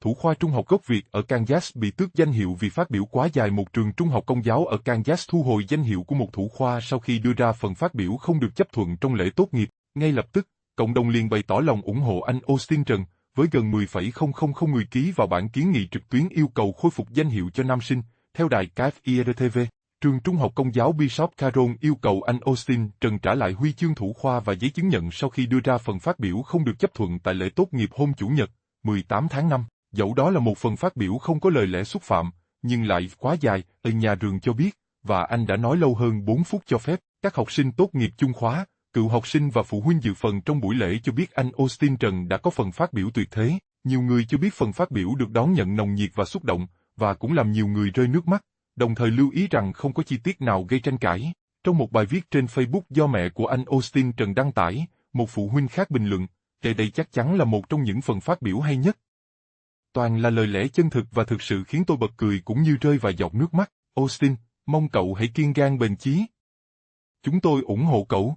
thủ khoa trung học gốc Việt ở Kansas bị tước danh hiệu vì phát biểu quá dài. Một trường trung học công giáo ở Kansas thu hồi danh hiệu của một thủ khoa sau khi đưa ra phần phát biểu không được chấp thuận trong lễ tốt nghiệp. Ngay lập tức, cộng đồng liền bày tỏ lòng ủng hộ anh Austin Trần, với gần 10,000 người ký vào bản kiến nghị trực tuyến yêu cầu khôi phục danh hiệu cho nam sinh. Theo đài KFIR-TV, trường trung học công giáo Bishop Caron yêu cầu anh Austin Trần trả lại huy chương thủ khoa và giấy chứng nhận sau khi đưa ra phần phát biểu không được chấp thuận tại lễ tốt nghiệp hôm Chủ nhật, 18 tháng 5. Dẫu đó là một phần phát biểu không có lời lẽ xúc phạm, nhưng lại quá dài, nhà trường cho biết, và anh đã nói lâu hơn 4 phút cho phép. Các học sinh tốt nghiệp chung khóa, cựu học sinh và phụ huynh dự phần trong buổi lễ cho biết anh Austin Trần đã có phần phát biểu tuyệt thế. Nhiều người cho biết phần phát biểu được đón nhận nồng nhiệt và xúc động, và cũng làm nhiều người rơi nước mắt, đồng thời lưu ý rằng không có chi tiết nào gây tranh cãi. Trong một bài viết trên Facebook do mẹ của anh Austin Trần đăng tải, một phụ huynh khác bình luận, đây chắc chắn là một trong những phần phát biểu hay nhất. Toàn là lời lẽ chân thực và thực sự khiến tôi bật cười cũng như rơi vài giọt nước mắt. Austin, mong cậu hãy kiên gan bền chí. Chúng tôi ủng hộ cậu.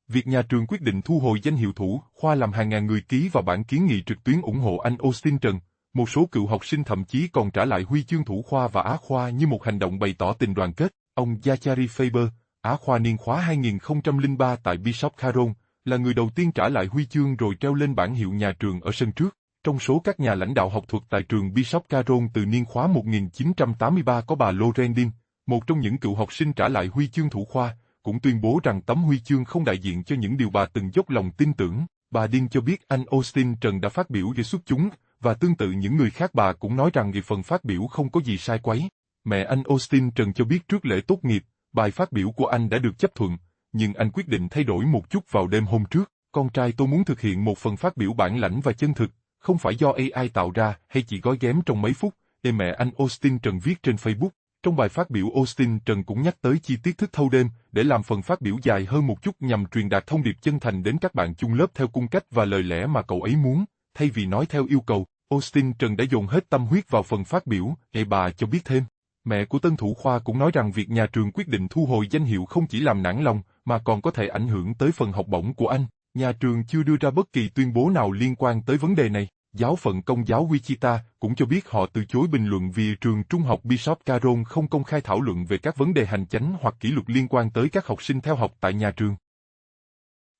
Việc nhà trường quyết định thu hồi danh hiệu thủ khoa làm hàng ngàn người ký vào bản kiến nghị trực tuyến ủng hộ anh Austin Trần. Một số cựu học sinh thậm chí còn trả lại huy chương thủ khoa và á khoa như một hành động bày tỏ tình đoàn kết. Ông Zachary Faber, á khoa niên khóa 2003 tại Bishop Caron, là người đầu tiên trả lại huy chương rồi treo lên bảng hiệu nhà trường ở sân trước. Trong số các nhà lãnh đạo học thuật tại trường Bishop Caron từ niên khóa 1983 có bà Lorendin, một trong những cựu học sinh trả lại huy chương thủ khoa, cũng tuyên bố rằng tấm huy chương không đại diện cho những điều bà từng dốc lòng tin tưởng. Bà Đinh cho biết anh Austin Trần đã phát biểu gây xuất chúng, và tương tự những người khác bà cũng nói rằng phần phát biểu không có gì sai quấy. Mẹ anh Austin Trần cho biết trước lễ tốt nghiệp, bài phát biểu của anh đã được chấp thuận, nhưng anh quyết định thay đổi một chút vào đêm hôm trước. Con trai tôi muốn thực hiện một phần phát biểu bản lãnh và chân thực, không phải do AI tạo ra hay chỉ gói ghém trong mấy phút, mẹ anh Austin Trần viết trên Facebook. Trong bài phát biểu Austin Trần cũng nhắc tới chi tiết thức thâu đêm để làm phần phát biểu dài hơn một chút nhằm truyền đạt thông điệp chân thành đến các bạn chung lớp theo cung cách và lời lẽ mà cậu ấy muốn, thay vì nói theo yêu cầu. Austin Trần đã dồn hết tâm huyết vào phần phát biểu, bà cho biết thêm. Mẹ của tân thủ khoa cũng nói rằng việc nhà trường quyết định thu hồi danh hiệu không chỉ làm nản lòng, mà còn có thể ảnh hưởng tới phần học bổng của anh. Nhà trường chưa đưa ra bất kỳ tuyên bố nào liên quan tới vấn đề này. Giáo phận Công giáo Wichita cũng cho biết họ từ chối bình luận vì trường trung học Bishop Caron không công khai thảo luận về các vấn đề hành chánh hoặc kỷ luật liên quan tới các học sinh theo học tại nhà trường.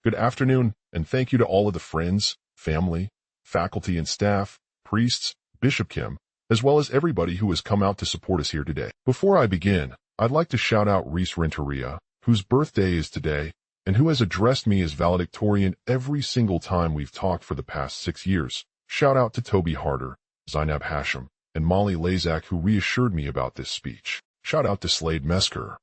Good afternoon, and thank you to all of the friends, family, faculty and staff, priests, Bishop Kim, as well as everybody who has come out to support us here today. Before I begin, I'd like to shout out Reese Renteria, whose birthday is today, and who has addressed me as valedictorian every single time we've talked for the past 6 years. Shout out to Toby Harder, Zainab Hashim, and Molly Lazak who reassured me about this speech. Shout out to Slade Mesker.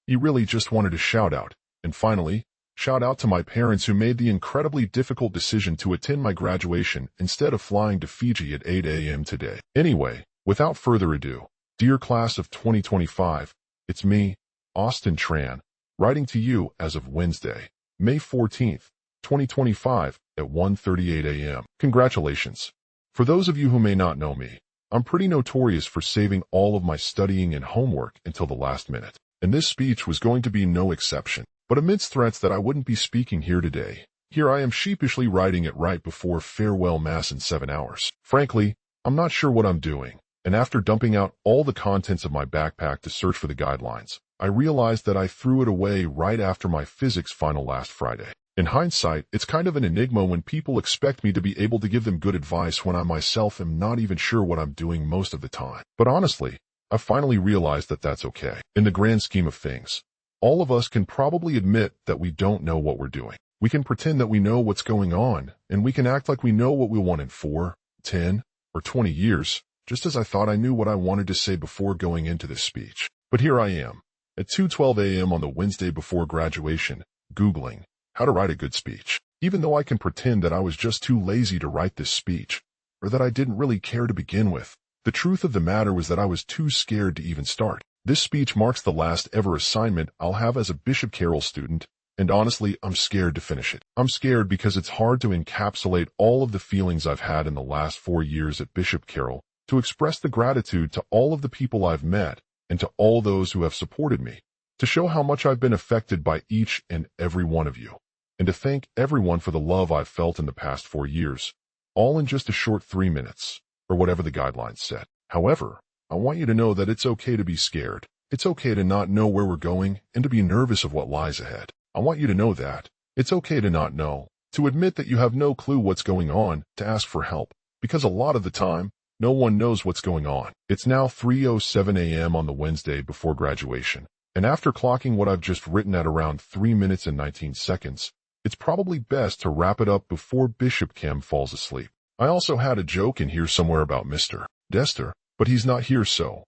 You really just wanted a shout out. And finally, shout out to my parents who made the incredibly difficult decision to attend my graduation instead of flying to Fiji at 8 a.m. today. Anyway, without further ado, dear class of 2025, it's me, Austin Tran, writing to you as of Wednesday, May 14th, 2025, at 1:38 a.m. Congratulations. For those of you who may not know me, I'm pretty notorious for saving all of my studying and homework until the last minute, and this speech was going to be no exception. But amidst threats that I wouldn't be speaking here today, here I am sheepishly writing it right before farewell mass in 7 hours. Frankly, I'm not sure what I'm doing, and after dumping out all the contents of my backpack to search for the guidelines, I realized that I threw it away right after my physics final last Friday. In hindsight, it's kind of an enigma when people expect me to be able to give them good advice when I myself am not even sure what I'm doing most of the time. But honestly, I finally realized that that's okay. In the grand scheme of things, all of us can probably admit that we don't know what we're doing. We can pretend that we know what's going on, and we can act like we know what we want in 4, 10, or 20 years, just as I thought I knew what I wanted to say before going into this speech. But here I am, at 2:12 a.m. on the Wednesday before graduation, Googling how to write a good speech. Even though I can pretend that I was just too lazy to write this speech, or that I didn't really care to begin with, the truth of the matter was that I was too scared to even start. This speech marks the last ever assignment I'll have as a Bishop Carroll student, and honestly, I'm scared to finish it. I'm scared because it's hard to encapsulate all of the feelings I've had in the last 4 years at Bishop Carroll, to express the gratitude to all of the people I've met, and to all those who have supported me, to show how much I've been affected by each and every one of you, and to thank everyone for the love I've felt in the past 4 years. all in just a short 3 minutes, or whatever the guidelines said. However, I want you to know that it's okay to be scared. It's okay to not know where we're going and to be nervous of what lies ahead. I want you to know that. It's okay to not know, to admit that you have no clue what's going on, to ask for help, because a lot of the time, no one knows what's going on. It's now 3:07 a.m. on the Wednesday before graduation, and after clocking what I've just written at around 3 minutes and 19 seconds, it's probably best to wrap it up before Bishop Kim falls asleep. I also had a joke in here somewhere about Mr. Dester, but he's not here, so,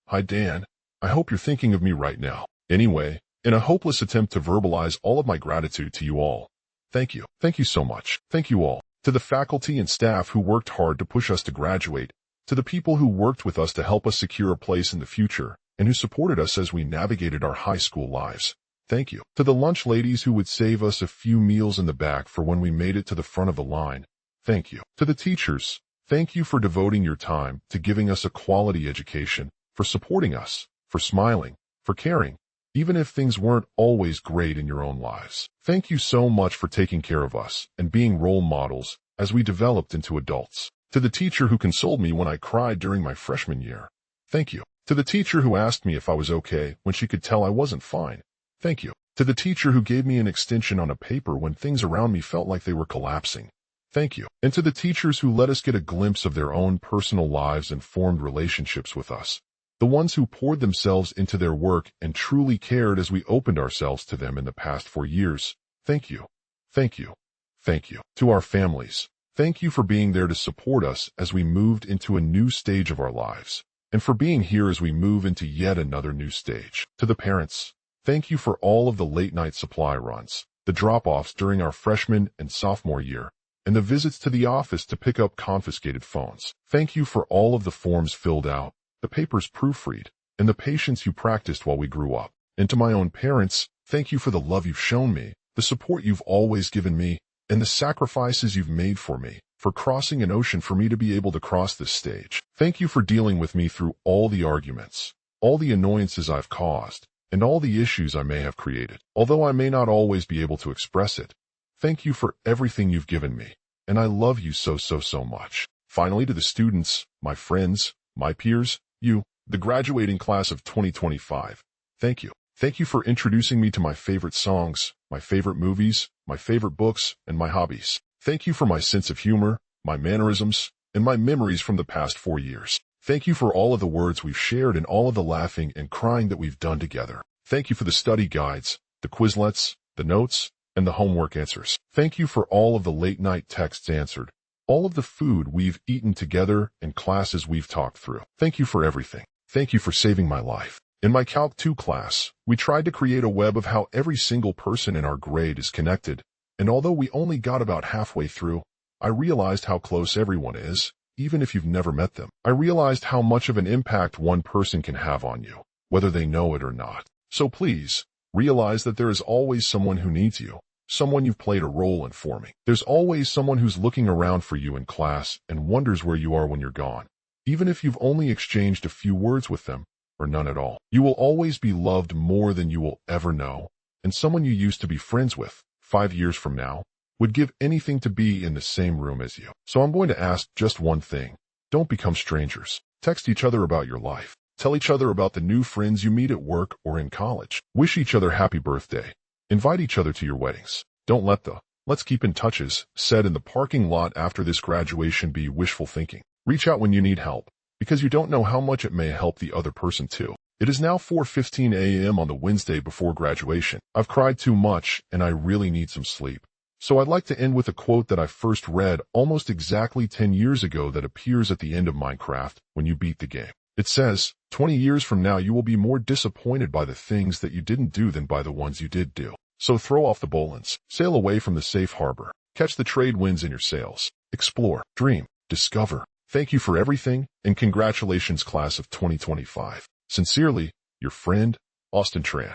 hi Dan. I hope you're thinking of me right now. Anyway, in a hopeless attempt to verbalize all of my gratitude to you all, thank you. Thank you so much. Thank you all. To the faculty and staff who worked hard to push us to graduate, to the people who worked with us to help us secure a place in the future, and who supported us as we navigated our high school lives, thank you. To the lunch ladies who would save us a few meals in the back for when we made it to the front of the line, thank you. To the teachers, thank you for devoting your time to giving us a quality education, for supporting us, for smiling, for caring, even if things weren't always great in your own lives. Thank you so much for taking care of us and being role models as we developed into adults. To the teacher who consoled me when I cried during my freshman year, thank you. To the teacher who asked me if I was okay when she could tell I wasn't fine, thank you. To the teacher who gave me an extension on a paper when things around me felt like they were collapsing, thank you. And to the teachers who let us get a glimpse of their own personal lives and formed relationships with us, the ones who poured themselves into their work and truly cared as we opened ourselves to them in the past 4 years, thank you. Thank you. Thank you. To our families, thank you for being there to support us as we moved into a new stage of our lives, and for being here as we move into yet another new stage. To the parents, thank you for all of the late-night supply runs, the drop-offs during our freshman and sophomore year, and the visits to the office to pick up confiscated phones. Thank you for all of the forms filled out, the papers proofread, and the patience you practiced while we grew up. And to my own parents, thank you for the love you've shown me, the support you've always given me, and the sacrifices you've made for me, for crossing an ocean for me to be able to cross this stage. Thank you for dealing with me through all the arguments, all the annoyances I've caused, and all the issues I may have created. Although I may not always be able to express it, thank you for everything you've given me, and I love you so much. Finally, to the students, my friends, my peers, you, the graduating class of 2025, thank you. Thank you for introducing me to my favorite songs, my favorite movies, my favorite books, and my hobbies. Thank you for my sense of humor, my mannerisms, and my memories from the past 4 years. Thank you for all of the words we've shared and all of the laughing and crying that we've done together. Thank you for the study guides, the Quizlets, the notes, and the homework answers. Thank you for all of the late-night texts answered, all of the food we've eaten together and classes we've talked through. Thank you for everything. Thank you for saving my life. In my Calc 2 class, we tried to create a web of how every single person in our grade is connected, and although we only got about halfway through, I realized how close everyone is, even if you've never met them. I realized how much of an impact one person can have on you, whether they know it or not. So please, realize that there is always someone who needs you, someone you've played a role in forming. There's always someone who's looking around for you in class and wonders where you are when you're gone, even if you've only exchanged a few words with them, or none at all. You will always be loved more than you will ever know, and someone you used to be friends with 5 years from now would give anything to be in the same room as you. So I'm going to ask just one thing. Don't become strangers. Text each other about your life. Tell each other about the new friends you meet at work or in college. Wish each other happy birthday. Invite each other to your weddings. Don't let the "let's keep in touches" said in the parking lot after this graduation be wishful thinking. Reach out when you need help, because you don't know how much it may help the other person too. It is now 4:15 a.m. on the Wednesday before graduation. I've cried too much, and I really need some sleep. So I'd like to end with a quote that I first read almost exactly 10 years ago that appears at the end of Minecraft when you beat the game. It says, 20 years from now you will be more disappointed by the things that you didn't do than by the ones you did do. So throw off the bowlines, sail away from the safe harbor, catch the trade winds in your sails, explore, dream, discover. Thank you for everything, and congratulations class of 2025. Sincerely, your friend, Austin Tran.